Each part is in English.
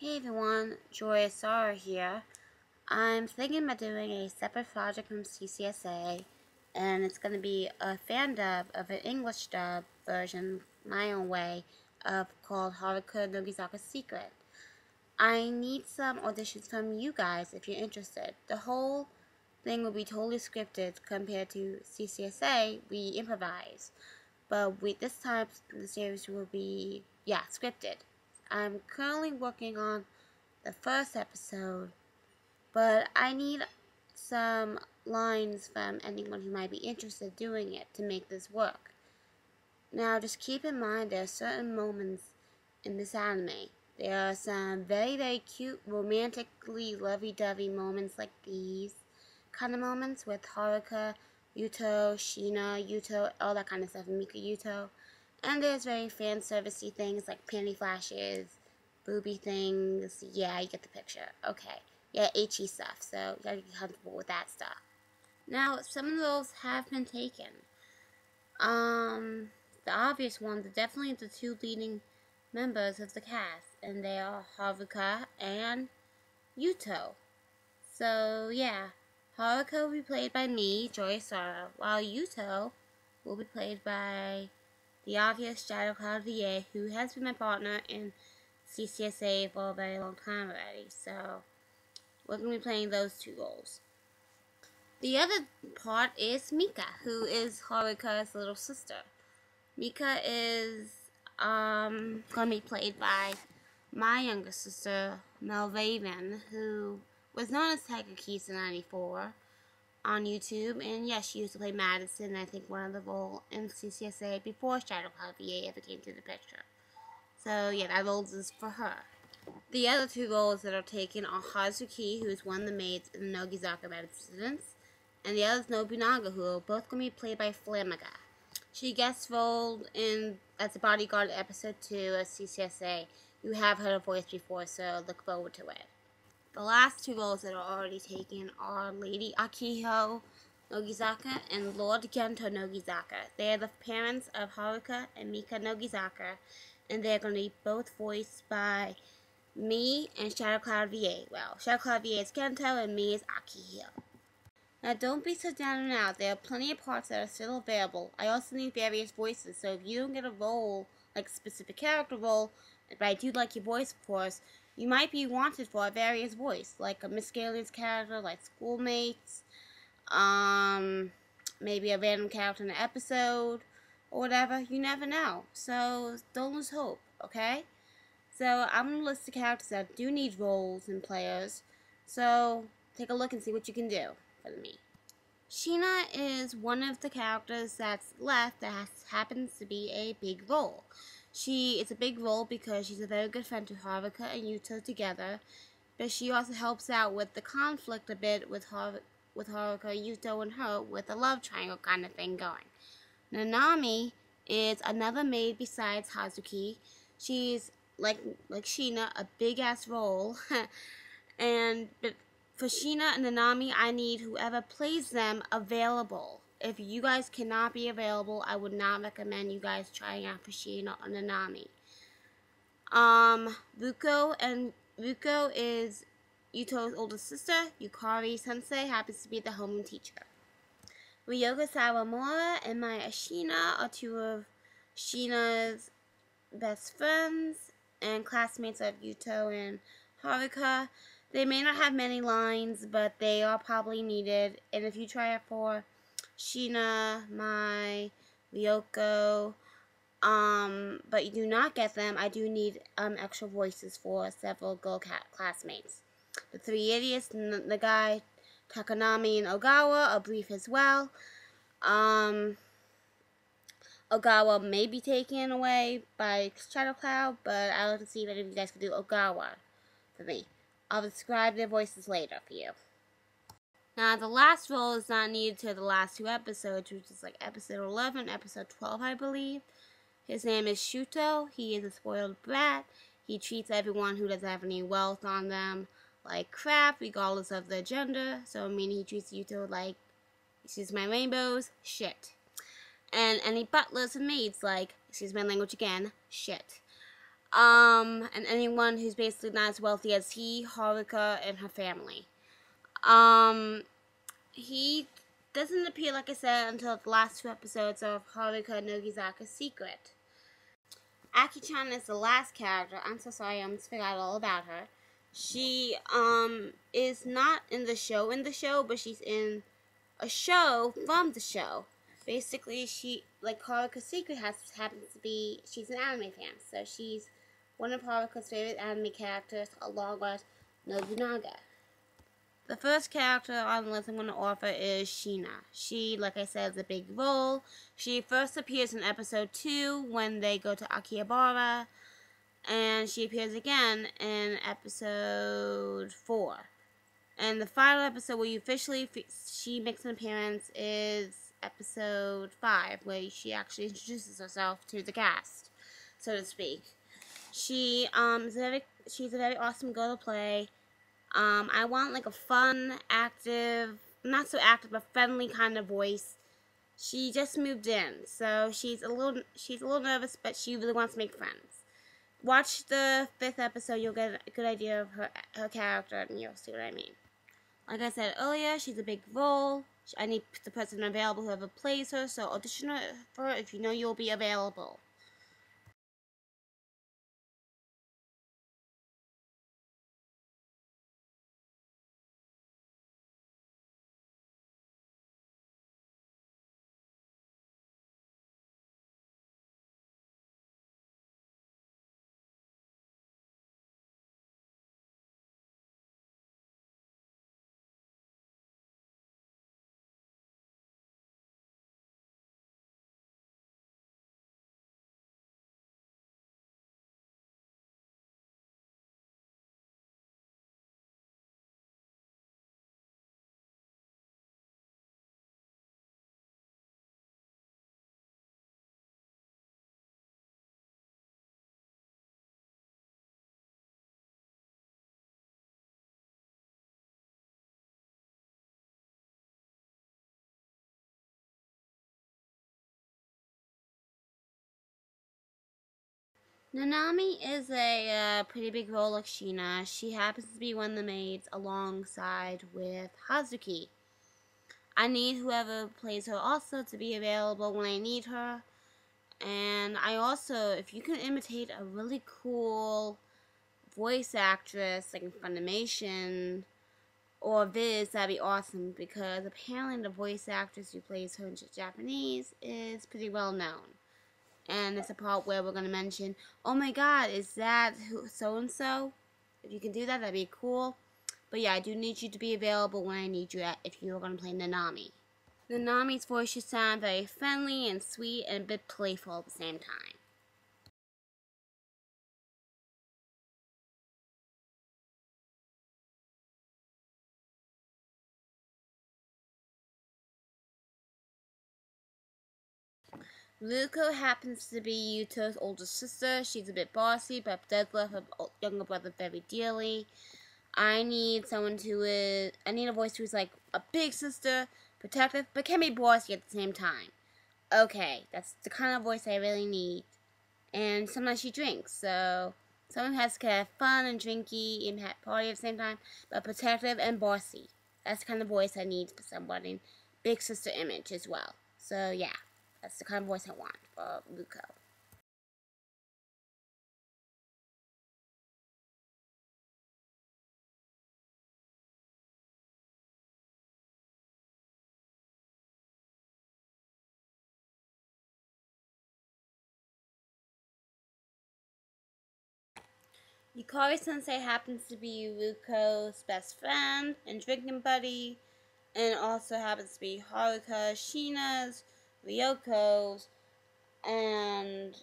Hey everyone, joyousorrow here. I'm thinking about doing a separate project from CCSA, and it's going to be a fan dub of an English dub version, my own way, called Haruka Nogizaka's Secret. I need some auditions from you guys if you're interested. The whole thing will be totally scripted compared to CCSA, we improvise. But this time the series will be, scripted. I'm currently working on the first episode, but I need some lines from anyone who might be interested in doing it to make this work. Now, just keep in mind there are certain moments in this anime. There are some very, very cute, romantically lovey-dovey moments like these kind of moments with Haruka, Yuuto, Shiina, Yuuto, all that kind of stuff, Mika Yuuto. And there's very fan servicey things like panty flashes, booby things. Yeah, you get the picture. Okay. Yeah, HE stuff, so you gotta get comfortable with that stuff. Now, some of those have been taken. The obvious ones are definitely the two leading members of the cast, and they are Haruka and Yuuto. So, yeah, Haruka will be played by me, joyousorrow, while Yuuto will be played by the obvious Shadow VA, who has been my partner in CCSA for a very long time already. So, we're going to be playing those two roles. The other part is Mika, who is Haruka's little sister. Mika is going to be played by my younger sister, Mel Raven, who was known as Tiger Keys in '94 on YouTube. And yes, she used to play Madison, I think one of the roles in CCSA before Shadow VA ever came to the picture. So yeah, that role is for her. The other two roles that are taken are Hazuki, who is one of the maids in the Nogizaka residence, and the other is Nobunaga, who are both going to be played by Flamiga. She guest rolled in as a bodyguard in episode 2 of CCSA. You have heard her voice before, so look forward to it. The last two roles that are already taken are Lady Akiho Nogizaka and Lord Gento Nogizaka. They are the parents of Haruka and Mika Nogizaka, and they're going to be both voiced by me and Shadow VA. Well, Shadow VA is Gento and me is Akiho. Now, don't be so down and out. There are plenty of parts that are still available. I also need various voices, so if you don't get a role, like a specific character role, but I do like your voice, of course, you might be wanted for a various voice, like a miscellaneous character, like schoolmates, maybe a random character in an episode, or whatever. You never know. So, don't lose hope, okay? So, I'm going to list the characters that do need roles and players, so take a look and see what you can do for me. Shiina is one of the characters that's left that happens to be a big role. She is a big role because she's a very good friend to Haruka and Yuuto together, but she also helps out with the conflict a bit with Haruka, Yuuto, and her with a love triangle kind of thing going. Nanami is another maid besides Hazuki. She's like Shiina, a big ass role, but for Shiina and Nanami, I need whoever plays them available. If you guys cannot be available, I would not recommend you guys trying out for Shiina or Nanami. Ruuko is Yuuto's older sister. Yukari Sensei happens to be the homeroom teacher. Ryoko Sawamura and Maya Shiina are two of Shiina's best friends and classmates of Yuuto and Haruka. They may not have many lines, but they are probably needed. And if you try it for Shiina, Mai, Ryoko, but you do not get them, I do need extra voices for several girl classmates. The three idiots, Nagai, Takanami, and Ogawa are brief as well. Ogawa may be taken away by Shadow Cloud, but I'll have to see if any of you guys can do Ogawa for me. I'll describe their voices later for you. Now, the last role is not needed to the last two episodes, which is like episode 11, episode 12, I believe. His name is Shuto. He is a spoiled brat. He treats everyone who doesn't have any wealth on them like crap, regardless of their gender. So, meaning he treats Yuuto like, excuse my rainbows, shit. And any butlers and maids like, excuse my language again, shit. and anyone who's basically not as wealthy as he, Haruka, and her family. He doesn't appear, like I said, until the last 2 episodes of Haruka Nogizaka's Secret. Aki-chan is the last character. I'm so sorry, I almost forgot all about her. She, is not in the show, but she's in a show from the show. Basically, she, like Haruka's Secret happens to be, she's an anime fan, so she's one of Haruka's favorite anime characters, along with Nobunaga. The first character on the list I'm going to offer is Shiina. She, like I said, is a big role. She first appears in episode 2 when they go to Akihabara, and she appears again in episode 4. And the final episode where she makes an appearance is episode 5, where she actually introduces herself to the cast, so to speak. She's a very awesome girl to play. I want like a fun, active, not so active, but friendly kind of voice. She just moved in, so she's a little nervous, but she really wants to make friends. Watch the 5th episode, you'll get a good idea of her character, and you'll see what I mean. Like I said earlier, she's a big role. I need the person available whoever plays her, so audition for her if you know you'll be available. Nanami is a pretty big role like Shiina. She happens to be one of the maids alongside with Hazuki. I need whoever plays her also to be available when I need her. And I also, if you can imitate a really cool voice actress, like in Funimation or Viz, that'd be awesome, because apparently the voice actress who plays her in Japanese is pretty well known. And it's a part where we're going to mention, oh my god, is that so-and-so? If you can do that, that'd be cool. But yeah, I do need you to be available when I need you if you're going to play Nanami. Nanami's voice should sound very friendly and sweet and a bit playful at the same time. Ruuko happens to be Yuuto's older sister. She's a bit bossy, but does love her younger brother very dearly. I need a voice who's like a big sister, protective, but can be bossy at the same time. Okay, that's the kind of voice I really need. And sometimes she drinks, so someone has to have fun and drinky and party at the same time, but protective and bossy. That's the kind of voice I need for somebody. Big sister image as well. So yeah, that's the kind of voice I want for Ruuko. Yukari Sensei happens to be Ruuko's best friend and drinking buddy, and also happens to be Haruka, Shiina's, Ryoko's, and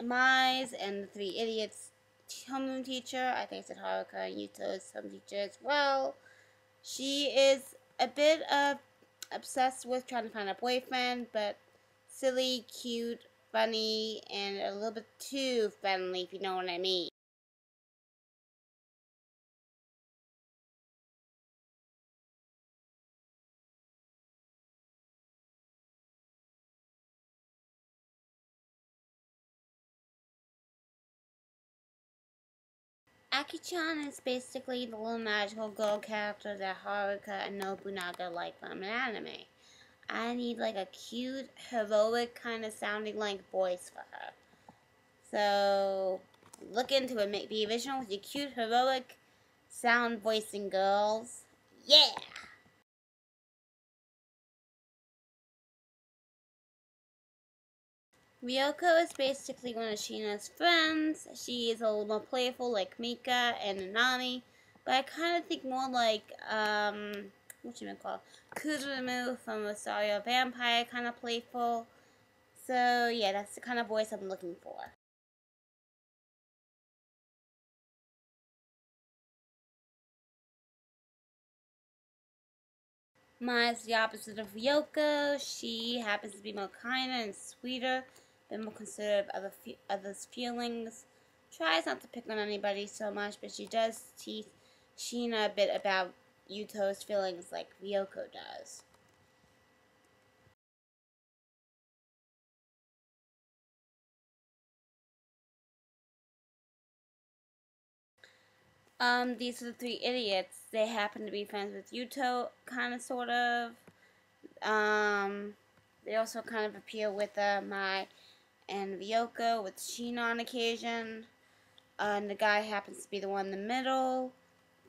Maid's, and the 3 idiots homeroom teacher. I think I said Haruka and Yuuto's home teacher as well. She is a bit obsessed with trying to find a boyfriend, but silly, cute, funny, and a little bit too friendly, if you know what I mean. Aki-chan is basically the little magical girl character that Haruka and Nobunaga like from an anime. I need like a cute, heroic kind of sounding like voice for her. So look into it. Make the original with your cute, heroic sound voicing girls. Yeah! Ryoko is basically one of Shiina's friends. She is a little more playful like Mika and Nanami, but I kind of think more like, Kurumu from Rosario Vampire, kind of playful. So yeah, that's the kind of voice I'm looking for. Mai's the opposite of Ryoko. She happens to be more kinder and sweeter, but more considerate of others' feelings. Tries not to pick on anybody so much, but she does teach Shiina a bit about Yuuto's feelings like Ryoko does. These are the three idiots. They happen to be friends with Yuuto, kind of, sort of. They also kind of appear with Mai and Ryoko, with Shiina on occasion. And the guy happens to be the one in the middle.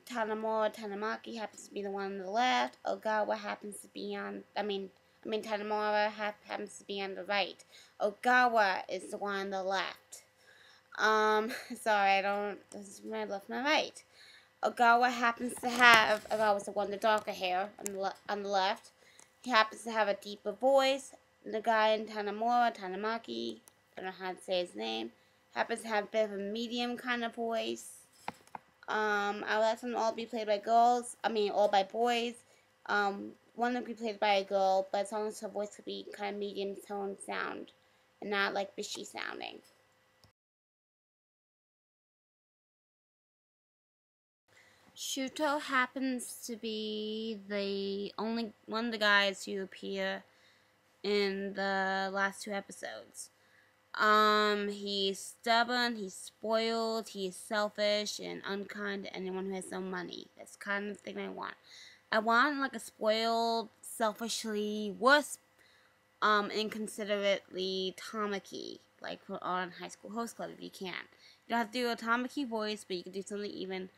Tanamaki happens to be the one on the left. Ogawa happens to be on, Tanamura happens to be on the right. Ogawa is the one on the left. Sorry, this is my left, my right. Ogawa's the one with the darker hair on the left. He happens to have a deeper voice. The guy in Tanamaki, don't know how to say his name, happens to have a bit of a medium kind of voice. I let them all be played by all by boys. One of them be played by a girl, but as long as her voice could be kind of medium tone sound, and not like bishy sounding. Shuto happens to be the only one of the guys who appear in the last two episodes. He's stubborn, he's spoiled, he's selfish and unkind to anyone who has some money. That's kind of the thing I want. I want like a spoiled, selfishly worse, inconsiderately Tamaki, like on High School Host Club if you can. You don't have to do a Tamaki voice, but you can do something even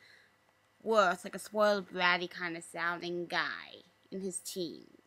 worse, like a spoiled, bratty kind of sounding guy in his teens.